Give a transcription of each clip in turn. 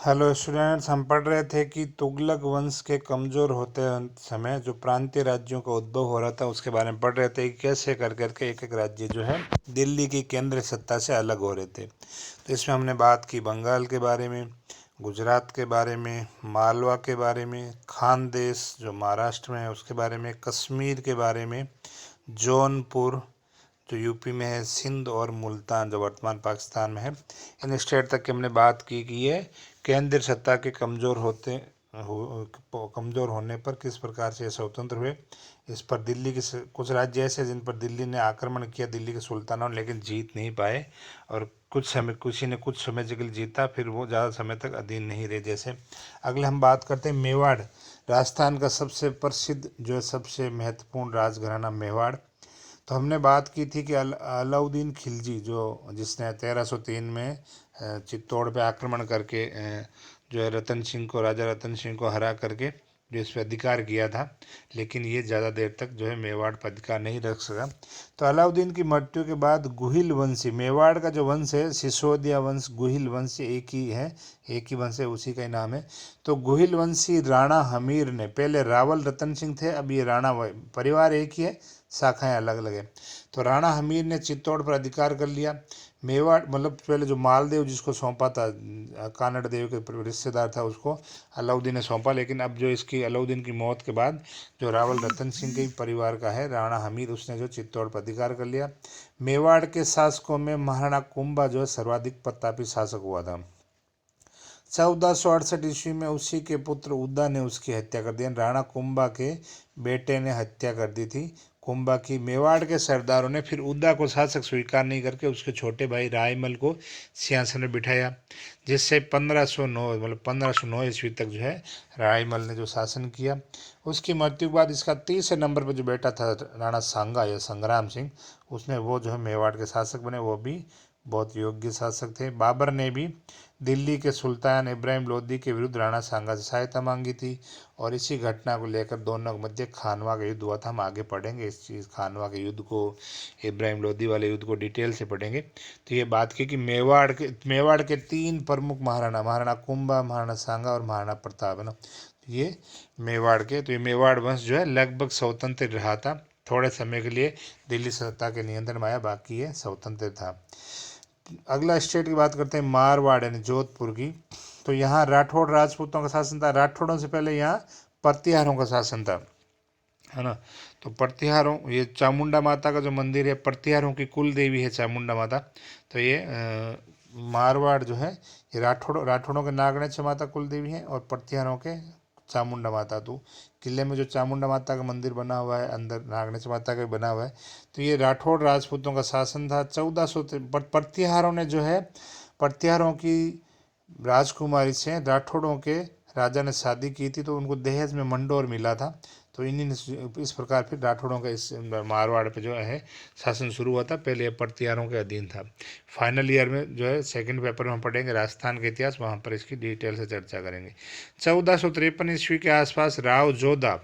Hello students, हम पढ़ रहे थे कि तुगलक वंश के कमज़ोर होते समय जो प्रांतीय राज्यों का उद्भव हो रहा था उसके बारे में पढ़ रहे थे कि कैसे कर करके एक एक राज्य जो है दिल्ली की केंद्रीय सत्ता से अलग हो रहे थे। तो इसमें हमने बात की बंगाल के बारे में, गुजरात के बारे में, मालवा के बारे में, खानदेश जो महाराष्ट्र में है उसके बारे में, कश्मीर के बारे में, जौनपुर जो यूपी में है, सिंध और मुल्तान जो वर्तमान पाकिस्तान में है। इन स्टेट तक की हमने बात की कि ये केंद्रीय सत्ता के कमज़ोर होने पर किस प्रकार से ये स्वतंत्र हुए। इस पर दिल्ली के कुछ राज्य ऐसे जिन पर दिल्ली ने आक्रमण किया, दिल्ली के सुल्तानों ने, लेकिन जीत नहीं पाए। और किसी ने कुछ समय के लिए जीता, फिर वो ज़्यादा समय तक अधीन नहीं रहे। जैसे अगले हम बात करते हैं मेवाड़, राजस्थान का सबसे प्रसिद्ध जो है सबसे महत्वपूर्ण राजघराना मेवाड़। तो हमने बात की थी कि अलाउद्दीन खिलजी जो जिसने 1303 में चित्तौड़ पे आक्रमण करके जो है राजा रतन सिंह को हरा करके जो इस पर अधिकार किया था, लेकिन ये ज़्यादा देर तक जो है मेवाड़ पर अधिकार नहीं रख सका। तो अलाउद्दीन की मृत्यु के बाद गुहिल वंशी, मेवाड़ का जो वंश है सिसोदिया वंश, गुहिल वंश एक ही है, एक ही वंश है, उसी का ही नाम है। तो गुहिल वंशी राणा हमीर ने, पहले रावल रतन सिंह थे, अब ये राणा परिवार एक ही है, शाखाएं अलग अलग है। तो राणा हमीर ने चित्तौड़ पर अधिकार कर लिया। मेवाड़ मतलब पहले जो मालदेव जिसको सौंपा था, कानड़ देव के रिश्तेदार था, उसको अलाउद्दीन ने सौंपा। लेकिन अब जो इसकी अलाउद्दीन की मौत के बाद जो रावल रतन सिंह के परिवार का है राणा हमीर, उसने जो चित्तौड़ पर अधिकार कर लिया। मेवाड़ के शासकों में महाराणा कुंभा जो है सर्वाधिक प्रतापी शासक हुआ था। 1468 ईस्वी में उसी के पुत्र उदा ने उसकी हत्या कर दी। राणा कुंभा के बेटे ने हत्या कर दी थी कुंभा की। मेवाड़ के सरदारों ने फिर उदा को शासक स्वीकार नहीं करके उसके छोटे भाई रायमल को सिंहासन में बिठाया, जिससे 1509 मतलब 1509 ईस्वी तक जो है रायमल ने जो शासन किया। उसकी मृत्यु के बाद इसका तीसरे नंबर पर जो बेटा था राणा सांगा या संग्राम सिंह, उसने वो जो है मेवाड़ के शासक बने। वो भी बहुत योग्य शासक थे। बाबर ने भी दिल्ली के सुल्तान इब्राहिम लोदी के विरुद्ध राणा सांगा से सहायता मांगी थी, और इसी घटना को लेकर दोनों के मध्य खानवा का युद्ध हुआ था। हम आगे पढ़ेंगे इस चीज़, खानवा के युद्ध को, इब्राहिम लोदी वाले युद्ध को डिटेल से पढ़ेंगे। तो ये बात की कि मेवाड़ के तीन प्रमुख महाराणा, महाराणा कुंभा, महाराणा सांगा और महाराणा प्रताप है ना, ये मेवाड़ के। तो ये मेवाड़ वंश जो है लगभग स्वतंत्र रहा था, थोड़े समय के लिए दिल्ली सत्ता के नियंत्रण में आया, बाकी ये स्वतंत्र था। अगला स्टेट की बात करते हैं मारवाड़ यानी जोधपुर की। तो यहाँ राठौड़ राजपूतों का शासन था। राठौड़ों से पहले यहाँ प्रतिहारों का शासन था, है ना। तो प्रतिहारों, ये चामुंडा माता का जो मंदिर है, प्रतिहारों की कुल देवी है चामुंडा माता। तो ये मारवाड़ जो है ये राठौड़ों के नागणेश माता कुल देवी है, और प्रतिहारों के चामुंडा माता। तो किले में जो चामुंडा माता का मंदिर बना हुआ है, अंदर नागणेश माता का भी बना हुआ है। तो ये राठौड़ राजपूतों का शासन था। 1400 प्रतिहारों ने जो है, प्रतिहारों की राजकुमारी से राठौड़ों के राजा ने शादी की थी, तो उनको दहेज में मंडोर मिला था। तो इन्हीं ने इस प्रकार फिर राठौड़ों का इस मारवाड़ पे जो है शासन शुरू हुआ था। पहले ये प्रतिहारों के अधीन था। फाइनल ईयर में जो है सेकंड पेपर में हम पढ़ेंगे राजस्थान का इतिहास, वहाँ पर इसकी डिटेल से चर्चा करेंगे। 1453 ईस्वी के आसपास राव जोधा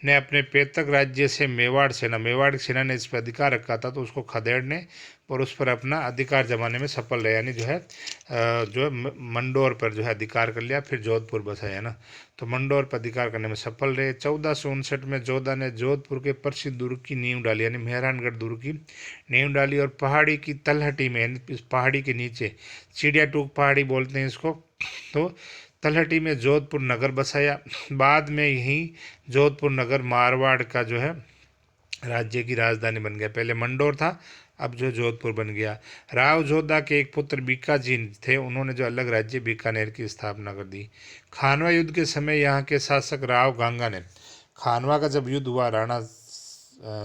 ने अपने पैतृक राज्य से मेवाड़ की सेना ने इस पर अधिकार रखा था, तो उसको खदेड़ने और उस पर अपना अधिकार जमाने में सफल रहे, यानी जो है मंडोर पर जो है अधिकार कर लिया, फिर जोधपुर बसा है ना। तो मंडोर पर अधिकार करने में सफल रहे। 1459 में जोधा ने जोधपुर के प्रसिद्ध दुर्ग की नींव डाली, यानी मेहरानगढ़ दुर्ग की नींव डाली, और पहाड़ी की तलहटी में, यानी इस पहाड़ी के नीचे, चिड़िया टूक पहाड़ी बोलते हैं इसको, तो तलहटी में जोधपुर नगर बसाया। बाद में यही जोधपुर नगर मारवाड़ का जो है राज्य की राजधानी बन गया। पहले मंडोर था, अब जो जोधपुर बन गया। राव जोधा के एक पुत्र बीकाजी थे, उन्होंने जो अलग राज्य बीकानेर की स्थापना कर दी। खानवा युद्ध के समय यहाँ के शासक राव गांगा ने, खानवा का जब युद्ध हुआ राणा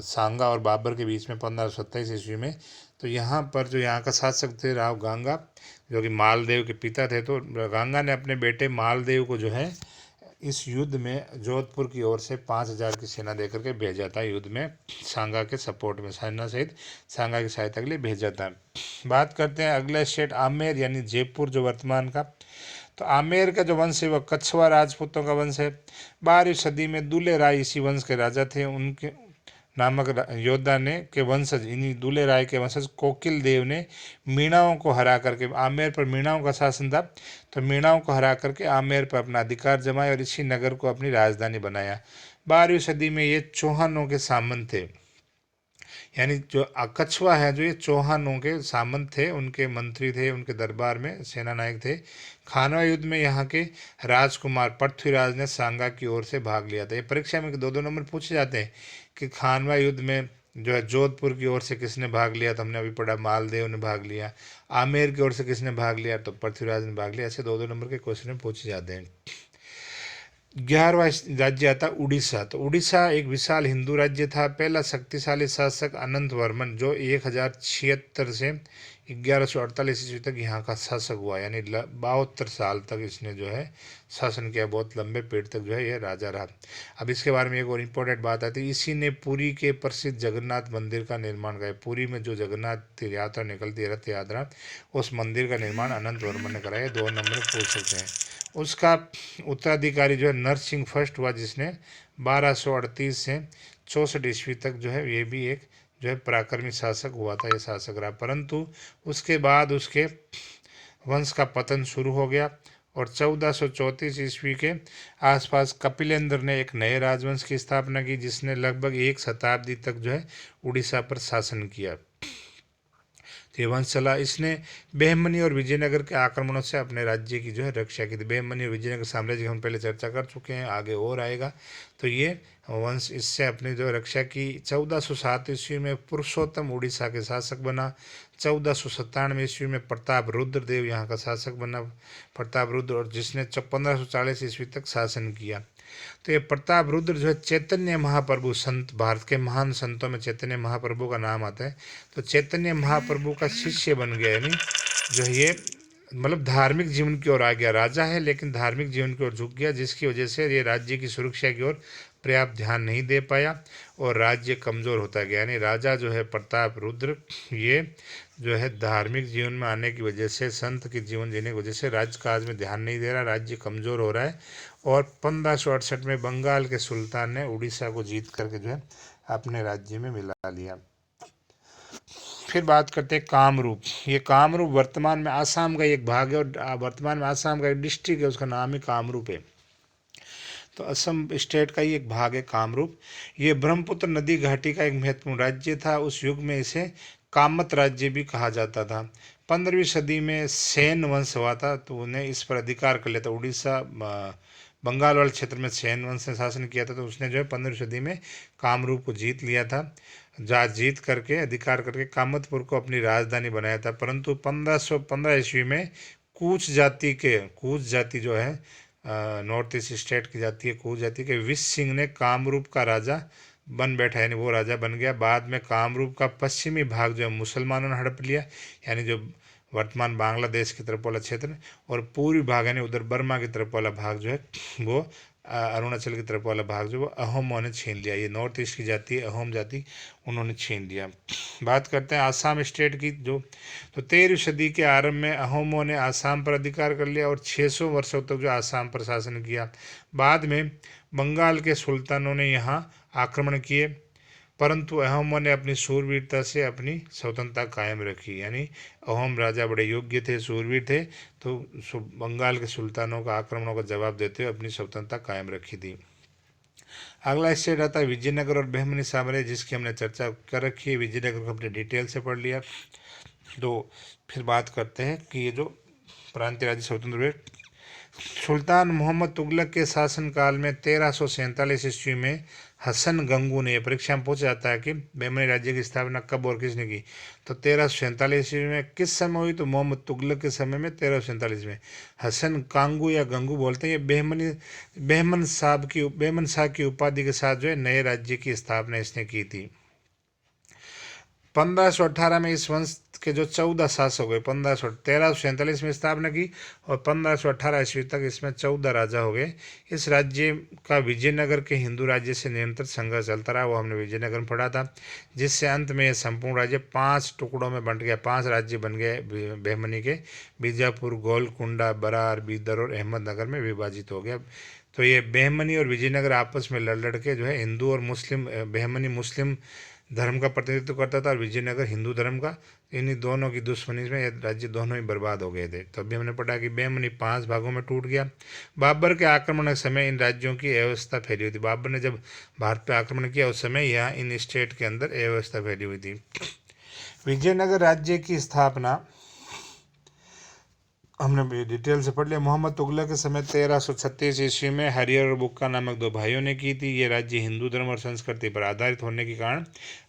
सांगा और बाबर के बीच में 1527 ईस्वी में, तो यहाँ पर जो यहाँ का शासक थे राव गांगा, जो कि मालदेव के पिता थे, तो गांगा ने अपने बेटे मालदेव को जो है इस युद्ध में जोधपुर की ओर से 5000 की सेना देकर के भेजा था। युद्ध में सांगा के सपोर्ट में, सेना सहित सांगा की सहायता के लिए भेजा था। बात करते हैं अगला स्टेट आमेर यानी जयपुर जो वर्तमान का। तो आमेर का जो वंश है वह कछवा राजपूतों का वंश है। 12वीं सदी में दुले राय इसी वंश के राजा थे। उनके नामक योद्धा ने के वंशज, इन्हीं दुले राय के वंशज कोकिल देव ने मीणाओं को हरा करके, आमेर पर मीणाओं का शासन था, तो मीणाओं को हरा करके आमेर पर अपना अधिकार जमाया और इसी नगर को अपनी राजधानी बनाया। 12वीं सदी में ये चौहानों के सामंत थे, यानी जो कछवा है जो ये चौहानों के सामंत थे, उनके मंत्री थे, उनके दरबार में सेना नायक थे। खानवा युद्ध में यहाँ के राजकुमार पृथ्वीराज ने सांगा की ओर से भाग लिया था। ये परीक्षा में 2-2 नंबर पूछे जाते हैं कि खानवा युद्ध में जो है जोधपुर की ओर से किसने भाग लिया, तो हमने अभी पढ़ा मालदेव ने भाग लिया। आमेर की ओर से किसने भाग लिया, तो पृथ्वीराज ने भाग लिया। ऐसे 2-2 नंबर के क्वेश्चन पूछे जाते हैं। 11वां राज्य आता उड़ीसा। तो उड़ीसा एक विशाल हिंदू राज्य था। पहला शक्तिशाली शासक अनंत वर्मन जो 1076 से 1148 ईस्वी तक यहाँ का शासक हुआ, यानी 72 साल तक इसने जो है शासन किया। बहुत लंबे पीरियड तक जो है ये राजा रहा। अब इसके बारे में एक और इम्पोर्टेंट बात आती है, इसी ने पुरी के प्रसिद्ध जगन्नाथ मंदिर का निर्माण किया। पुरी में जो जगन्नाथ यात्रा निकलती है, रथ यात्रा, उस मंदिर का निर्माण अनंत वर्मन ने कराया। 2 नंबर पूछ सकते हैं। उसका उत्तराधिकारी जो है नरसिंह फर्स्ट हुआ, जिसने 1238 से 64 ईस्वी तक जो है ये भी एक जो है पराक्रमी शासक हुआ था, ये शासक रहा। परंतु उसके बाद उसके वंश का पतन शुरू हो गया और 1434 ईस्वी के आसपास कपिलेंद्र ने एक नए राजवंश की स्थापना की, जिसने लगभग 1 शताब्दी तक जो है उड़ीसा पर शासन किया। ये वंश चला। इसने बेहमनी और विजयनगर के आक्रमणों से अपने राज्य की जो है रक्षा की थी। बेहमनी और विजयनगर साम्राज्य की हम पहले चर्चा कर चुके हैं, आगे और आएगा। तो ये वंश इससे अपनी जो रक्षा की। 1407 ईस्वी में पुरुषोत्तम उड़ीसा के शासक बना। 1497 ईस्वी में प्रताप रुद्र देव यहाँ का शासक बना, प्रताप रुद्र, और जिसने 1540 ईस्वी तक शासन किया। तो ये प्रताप रुद्र जो है चैतन्य महाप्रभु संत, भारत के महान संतों में चैतन्य महाप्रभु का नाम आता है। तो चैतन्य महाप्रभु का शिष्य बन गया, यानी जो है ये मतलब धार्मिक जीवन की ओर आ गया। राजा है लेकिन धार्मिक जीवन की ओर झुक गया, जिसकी वजह से ये राज्य की सुरक्षा की ओर पर्याप्त ध्यान नहीं दे पाया और राज्य कमज़ोर होता गया। यानी राजा जो है प्रताप रुद्र, ये जो है धार्मिक जीवन में आने की वजह से, संत के जीवन जीने की वजह से राजकाज में ध्यान नहीं दे रहा, राज्य कमज़ोर हो रहा है। और 1568 में बंगाल के सुल्तान ने उड़ीसा को जीत करके जो है अपने राज्य में मिला लिया। फिर बात करते हैं कामरूप। ये कामरूप वर्तमान में आसाम का एक भाग है और वर्तमान में आसाम का एक डिस्ट्रिक्ट है, उसका नाम ही कामरूप है। तो असम स्टेट का ही एक भाग है कामरूप। ये ब्रह्मपुत्र नदी घाटी का एक महत्वपूर्ण राज्य था। उस युग में इसे कामत राज्य भी कहा जाता था। 15वीं सदी में सेन वंश हुआ था, तो उन्हें इस पर अधिकार कर लिया था। उड़ीसा बंगाल वाले क्षेत्र में सेन वंश ने शासन किया था, तो उसने जो है 15वीं सदी में कामरूप को जीत लिया था। जीत करके अधिकार करके कामतपुर को अपनी राजधानी बनाया था। परंतु 1515 ईस्वी में कूच जाति जो है नॉर्थ ईस्ट स्टेट की जाती है, कूच जाति के विश सिंह ने कामरूप का राजा बन बैठा, यानी वो राजा बन गया। बाद में कामरूप का पश्चिमी भाग जो है मुसलमानों ने हड़प लिया, यानी जो वर्तमान बांग्लादेश की तरफ वाला क्षेत्र, और पूर्वी भाग यानी उधर बर्मा की तरफ वाला भाग जो है वो अरुणाचल की तरफ वाला भाग जो वो अहोमों ने छीन लिया। ये नॉर्थ ईस्ट की जाति है, अहोम जाति, उन्होंने छीन लिया। बात करते हैं आसाम स्टेट की। जो तो 13वीं सदी के आरंभ में अहोमों ने आसाम पर अधिकार कर लिया और 600 वर्षों तक जो आसाम पर शासन किया। बाद में बंगाल के सुल्तानों ने यहाँ आक्रमण किए, परंतु अहोमों ने अपनी शूरवीरता से अपनी स्वतंत्रता कायम रखी। यानी अहोम राजा बड़े योग्य थे, शूरवीर थे, तो बंगाल के सुल्तानों का आक्रमणों का जवाब देते हुए अपनी स्वतंत्रता कायम रखी थी। अगला स्टेट आता है विजयनगर और बहमनी साम्राज्य, जिसकी हमने चर्चा कर रखी है। विजयनगर को हमने डिटेल से पढ़ लिया। तो फिर बात करते हैं कि ये जो प्रांतीय राज्य स्वतंत्र हुए। सुल्तान मोहम्मद तुगलक के शासनकाल में 1347 ईस्वी में हसन गंगू ने, परीक्षा में पूछा जाता है कि बहमनी राज्य की स्थापना कब और किसने की, तो 1347 ईस्वी में। किस समय हुई, तो मोहम्मद तुगलक के समय में 1347 में। हसन कांगू या गंगू बोलते हैं। ये बेहमन शाह की उपाधि के साथ जो है नए राज्य की स्थापना इसने की थी। 1518 में इस वंश के जो 14 शासक हुए, 1347 में स्थापना की और 1518 ईस्वी तक इसमें 14 राजा हो गए। इस राज्य का विजयनगर के हिंदू राज्य से निरंतर संघर्ष चलता रहा, वो हमने विजयनगर में पढ़ा था, जिससे अंत में यह संपूर्ण राज्य 5 टुकड़ों में बंट गया। 5 राज्य बन गए बहमनी के, बीजापुर, गोलकुंडा, बरार, बीदर और अहमदनगर में विभाजित हो गया। तो ये बहमनी और विजयनगर आपस में लड़ के जो है हिंदू और मुस्लिम, बहमनी मुस्लिम धर्म का प्रतिनिधित्व करता था और विजयनगर हिंदू धर्म का। इन्हीं दोनों की दुश्मनी में ये राज्य दोनों ही बर्बाद हो गए थे। तो अभी हमने पढ़ा कि बहमनी 5 भागों में टूट गया। बाबर के आक्रमण के समय इन राज्यों की अव्यवस्था फैली हुई थी। बाबर ने जब भारत पर आक्रमण किया उस समय यहाँ इन स्टेट के अंदर अव्यवस्था फैली हुई थी। विजयनगर राज्य की स्थापना हमने भी डिटेल से पढ़ लिया। मोहम्मद तुगलक के समय 1336 ईस्वी में हरिहर और बुक्का नामक 2 भाइयों ने की थी। ये राज्य हिंदू धर्म और संस्कृति पर आधारित होने के कारण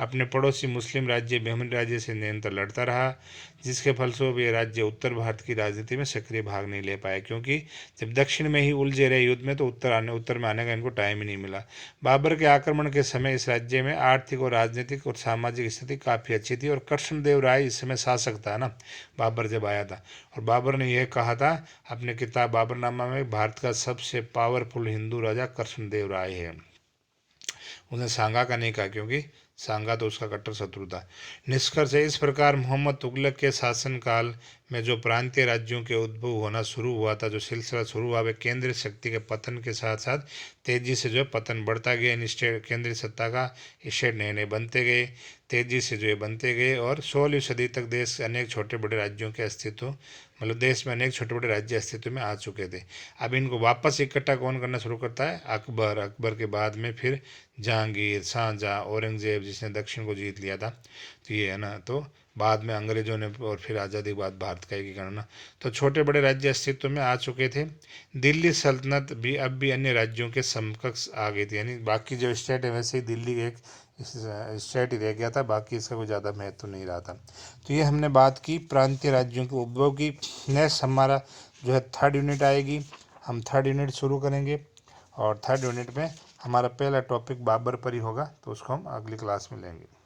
अपने पड़ोसी मुस्लिम राज्य बहमनी राज्य से निरंतर लड़ता रहा, जिसके फलस्वरूप ये राज्य उत्तर भारत की राजनीति में सक्रिय भाग नहीं ले पाया, क्योंकि जब दक्षिण में ही उलझे रहे युद्ध में तो उत्तर में आने का इनको टाइम ही नहीं मिला। बाबर के आक्रमण के समय इस राज्य में आर्थिक और राजनीतिक और सामाजिक स्थिति काफ़ी अच्छी थी और कृष्णदेव राय इस समय शासक था ना, बाबर जब आया था। और बाबर ने यह कहा था अपने किताब बाबरनामा में, भारत का सबसे पावरफुल हिंदू राजा कृष्णदेव राय है। उसने सांगा का नहीं कहा, क्योंकि सांगा तो उसका कट्टर शत्रु था। निष्कर्ष है, इस प्रकार मोहम्मद तुगलक के शासनकाल में जो प्रांतीय राज्यों के उद्भव होना शुरू हुआ था, जो सिलसिला शुरू हुआ, वे केंद्रीय शक्ति के पतन के साथ साथ तेजी से जो पतन बढ़ता गया। इन स्टेट केंद्रीय सत्ता का स्टेट नए नए बनते गए, तेजी से जो ये बनते गए और 16वीं सदी तक देश अनेक छोटे बड़े राज्यों के अस्तित्व, मतलब देश में अनेक छोटे बड़े राज्य अस्तित्व में आ चुके थे। अब इनको वापस इकट्ठा कौन करना शुरू करता है? अकबर। अकबर के बाद में फिर जहांगीर, शाहजहाँ, औरंगजेब जिसने दक्षिण को जीत लिया था, तो ये है ना। तो बाद में अंग्रेजों ने और फिर आज़ादी के बाद भारत का एकीकरण ना, तो छोटे बड़े राज्य अस्तित्व में आ चुके थे। दिल्ली सल्तनत भी अब भी अन्य राज्यों के समकक्ष आ गई थी, यानी बाकी जो स्टेट है वैसे ही दिल्ली एक स्टेट ही रह गया था, बाकी इसका कोई ज़्यादा महत्व नहीं रहा था। तो ये हमने बात की प्रांतीय राज्यों के उद्भव की। नेक्स्ट हमारा जो है 3rd यूनिट आएगी, हम 3rd यूनिट शुरू करेंगे और 3rd यूनिट में हमारा पहला टॉपिक बाबर पर ही होगा, तो उसको हम अगली क्लास में लेंगे।